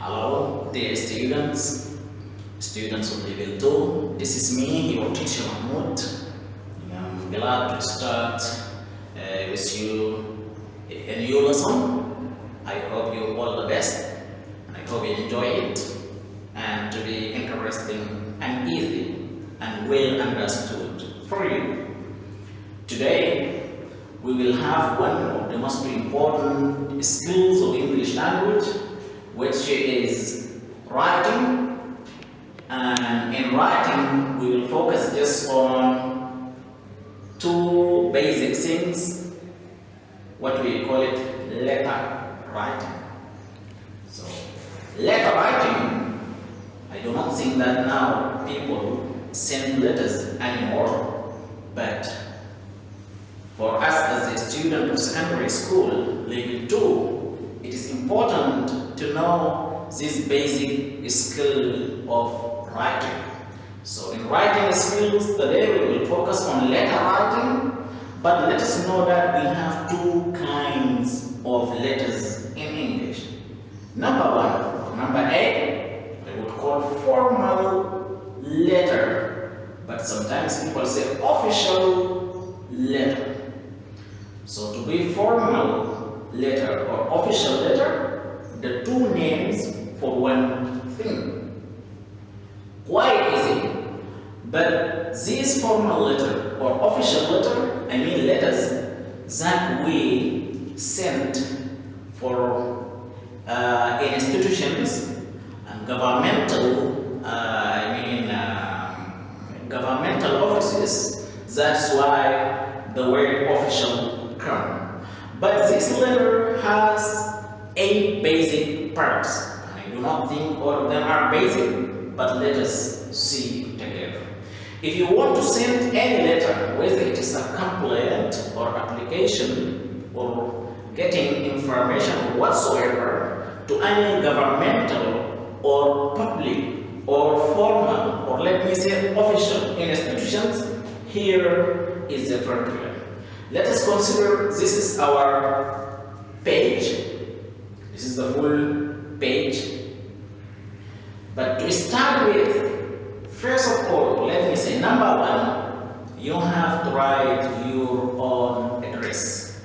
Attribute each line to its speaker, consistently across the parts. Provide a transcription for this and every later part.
Speaker 1: Hello, dear students of level 2. This is me, your teacher Mahmoud. I'm glad to start with you a new lesson. I hope you all the best, and I hope you enjoy it, and to be interesting and easy and well understood for you. Today, we will have one of the most important skills of English language, which is writing. And in writing, we will focus just on two basic things, what we call it letter writing. So, letter writing, I do not think that now people send letters anymore, but for us as a student of secondary school, level 2, it is important to know this basic skill of writing. So in writing skills, today we will focus on letter writing, but let us know that we have two kinds of letters in English. Number A, we would call formal letter, but sometimes people say official letter. So to be formal letter or official letter, the two names for one thing. Quite easy. But this formal letter or official letter, I mean letters that we send for institutions and governmental offices. That's why the word official come. But this letter has 8 basic parts. I do not think all of them are basic, but let us see together. If you want to send any letter, whether it is a complaint or application or getting information whatsoever to any governmental or public or formal or let me say official institutions, here is the formula. Let us consider this is our page. This is the full page. But to start with, first of all, let me say number 1, you have to write your own address.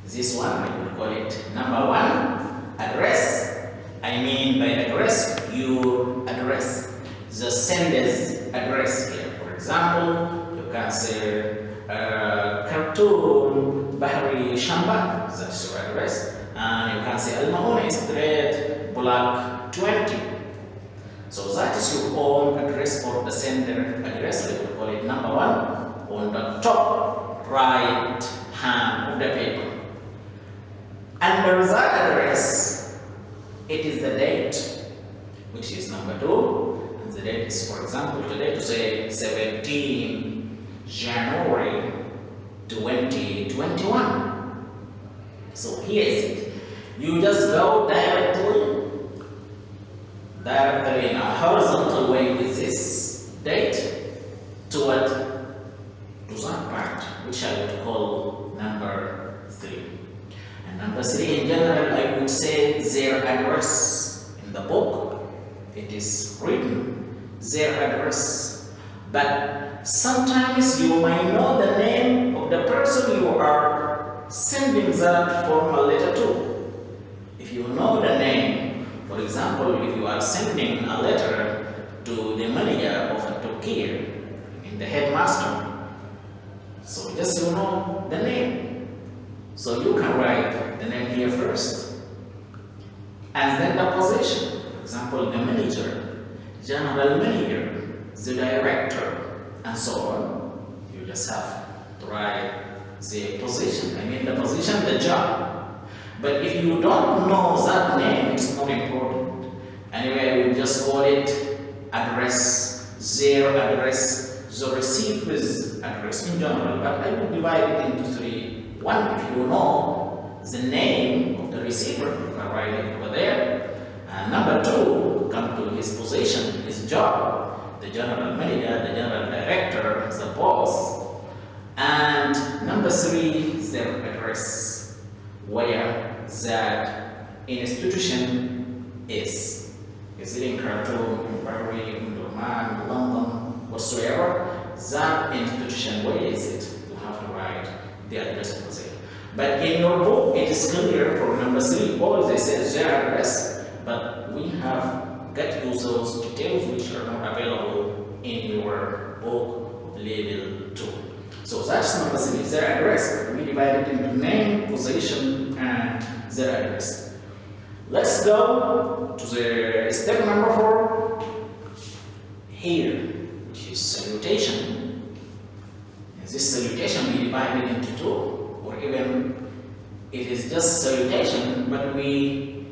Speaker 1: This one, I will call it number 1, address. I mean by address, your address. The sender's address here. For example, you can say Khartoum, Bahri, Shamba, that's your address. And you can say Al-Mauna Street, Block 20. So that is your own address or the sender address. We will call it number 1 on the top right hand of the paper. Under that address, it is the date, which is number 2. And the date is, for example, today to say 17 January 2021. So here is it. You just go directly in a horizontal way with this date to what? To that part, which I would call number 3. And number 3 in general, I would say their address. In the book, it is written their address. But sometimes you might know the name of the person you are sending that formal letter to. If you know the name, for example, if you are sending a letter to the manager of a Turkey, in the headmaster, so just you know the name. So you can write the name here first. And then the position, for example, the manager, general manager, the director, and so on. You just have to write the position. I mean the position, the job. But if you don't know that name, it's not important. Anyway, we just call it address, their address, the receiver's address in general. But I will divide it into 3. 1, if you know the name of the receiver, you can write it over there. And number 2, come to his position, his job, the general manager, the general director, the boss. And number 3 is their address, where that institution is. visiting Khartoum, Bahrain, Oman, London, whatsoever, that institution, where is it? You have to write the address for it. But in your book, it is clear for number 3, always they say their address, but we have got you those details which are not available in your book of level 2. So that's number 3, their address. We divide it into name, position, and their address. Let's go to the step number 4 here, which is salutation. And this salutation we divide it into 2, or even it is just salutation, but we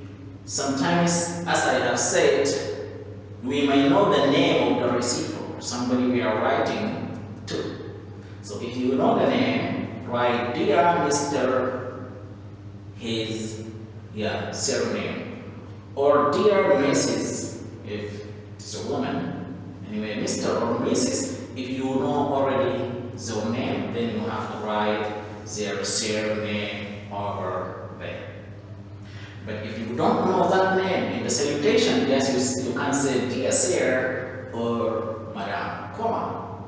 Speaker 1: sometimes, as I have said, we may know the name of the receiver, somebody we are writing to. So if you know the name, write dear Mr. his surname, or dear Mrs. if it's a woman. Anyway, Mr. or Mrs. if you know already their name, then you have to write their surname over there. But if you don't know that name in the salutation, yes, you can say dear sir or madam, comma.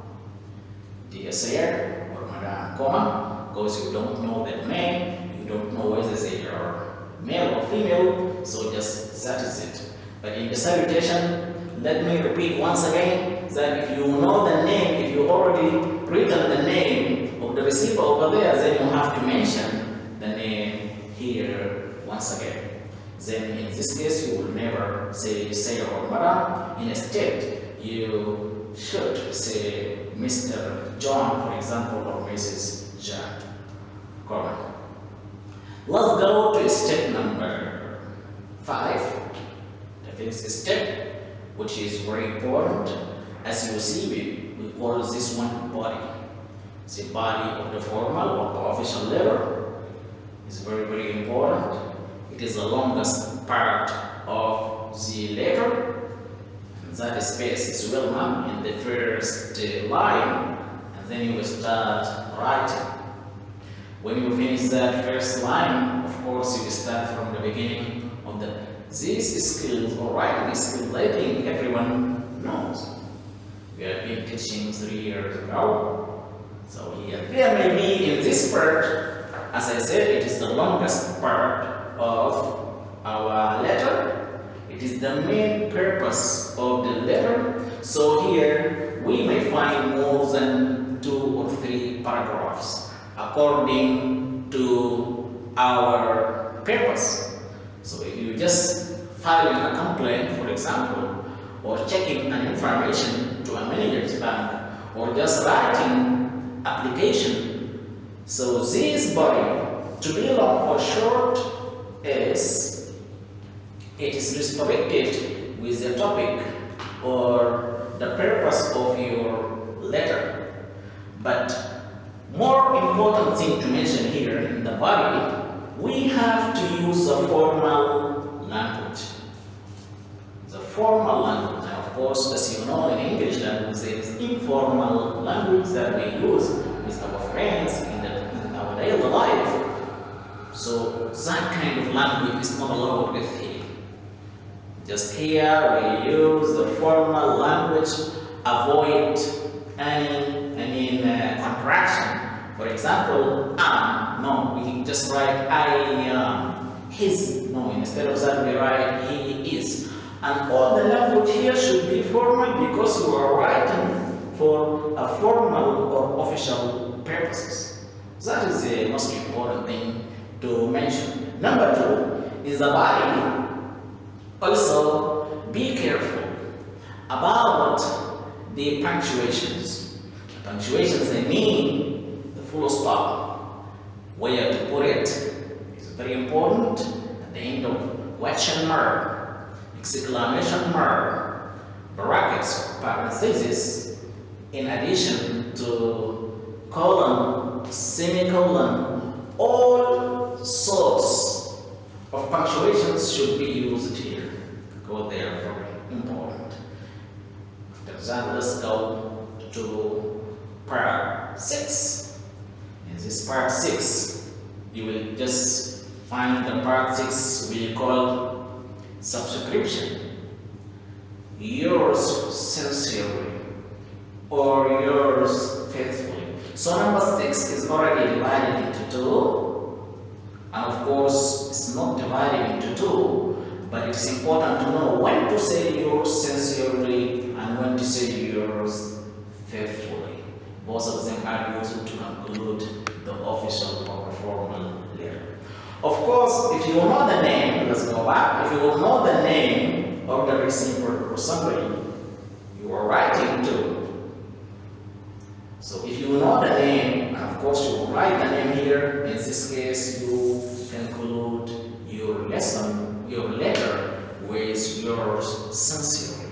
Speaker 1: Dear sir or madam, comma, because you don't know that name, you don't know whether they are male or female, so just that is it. But in the salutation, let me repeat once again that if you know the name, if you already written the name of the receiver over there, then you have to mention the name here once again. Then in this case, you will never say sir or madam. Instead, you should say Mr. John, for example, or Mrs. John. Correct. Let's go to step number 5, the fifth step, which is very important. As you see, we call this one body. The body of the formal or the official letter is very, very important. It is the longest part of the letter, and that space is well known in the first line, and then you will start writing. When you finish that first line, of course, you start from the beginning of these skills or writing skills. I think everyone knows. We have been teaching 3 years ago. So here, there may be in this part, as I said, it is the longest part of our letter. It is the main purpose of the letter. So here, we may find more than 2 or 3 paragraphs according to our purpose. So if you just filing a complaint, for example, or checking an information to a manager's bank, or just writing application, so this body, to be long or short, it is restricted with the topic or the purpose of your letter. But more important thing to mention here in the body, we have to use the formal language. The formal language. Now, of course, as you know, in English language, there is informal language that we use with our friends in our daily life. So that kind of language is not allowed with here. Just here we use the formal language, avoid any contraction. For example, no, we just write his. No, instead of that we write he is. And all the language here should be formal because you are writing for a formal or official purposes. That is the most important thing to mention. Number 2 is the body. Also, be careful about the punctuations. The punctuations, they mean the full stop. Where to put it is very important. At the end of question mark, exclamation mark, brackets, parentheses, in addition to colon, semicolon, all sorts of punctuations should be used here. Go there, very important. After that, let's go to part 6. In this part 6, you will just find the part 6 we call subscription. yours sincerely, or yours faithfully. So number 6 is already divided into 2, and of course it's not divided into 2, but it's important to know when to say yours sincerely and when to say yours faithfully. Both of them are used to conclude the official or formal letter. Of course, if you know the name, let's go back. If you will know the name of the receiver or somebody you are writing to, so if you know the name, and of course you will write the name here, in this case you conclude your lesson, your letter with yours sincerely.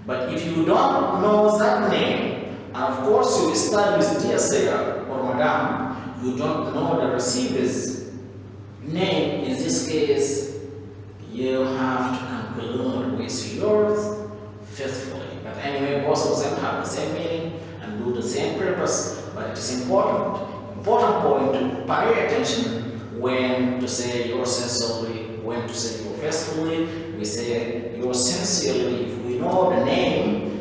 Speaker 1: But if you don't know that name, and of course you start with dear sir or madam, you don't know the receiver's name, in this case you have to conclude with yours faithfully. But anyway, both of them have the same meaning and do the same purpose, but it is important point to pay attention when to say yours sincerely, when to say yours faithfully. We say yours sincerely if we know the name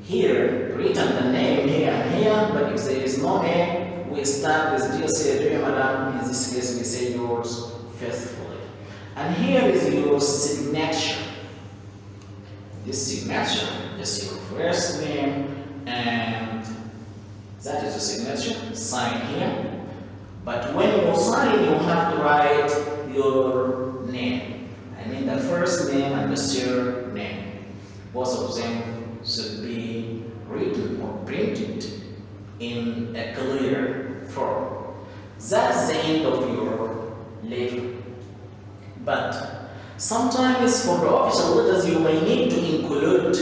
Speaker 1: here, written the name here and here, but if there is no name, we start with dear sir, dear madam. In this case, we say yours faithfully. And here is your signature. This signature is your first name, and that is the signature, sign here. But when you sign, you have to write your name. I mean the first name and the surname. Both of them should be written or printed in a clear form. That's the end of your letter. But sometimes for the official letters you may need to include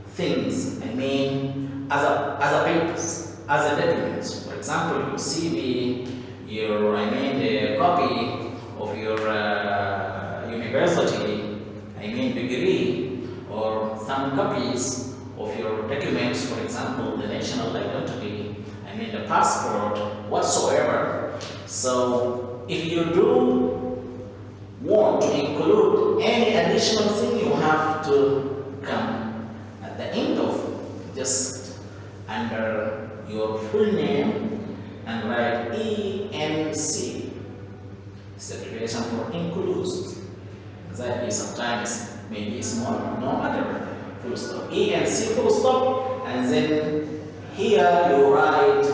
Speaker 1: things, I mean as a papers, as a documents. For example, your CV, the copy of your university, degree, or some copies of your documents, for example, the national identity, the passport, whatsoever. So if you do want to include any additional thing, you have to come at the end of just under your full name and write ENC. It's the abbreviation for includes. That is sometimes maybe small, no other full stop. ENC full stop, and then here you write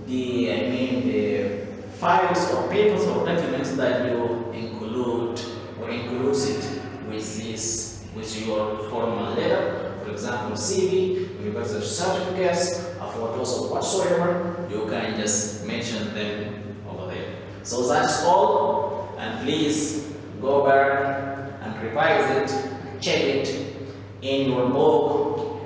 Speaker 1: the files or papers or documents that you include or includes it with your formal letter. For example, CV, university certificates, photos or whatsoever, you can just mention them over there. So that's all, and please go back and revise it, check it in your book,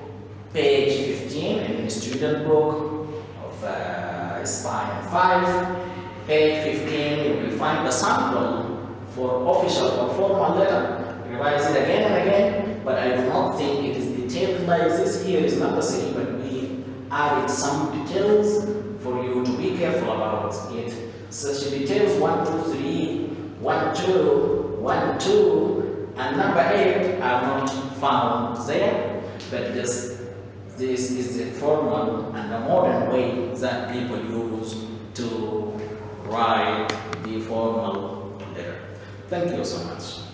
Speaker 1: page 15, in the student book of Spine 5. Page 15, you will find the sample for official or formal letter. Revise it again and again, but I do not think it is detailed like this. Here is not the same, but we added some details for you to be careful about it. Such details 1, 2, 3, 1, 2, 1, 2, and number 8 are not found there, but this is the formal and the modern way that people use to write the formal letter. Thank you so much.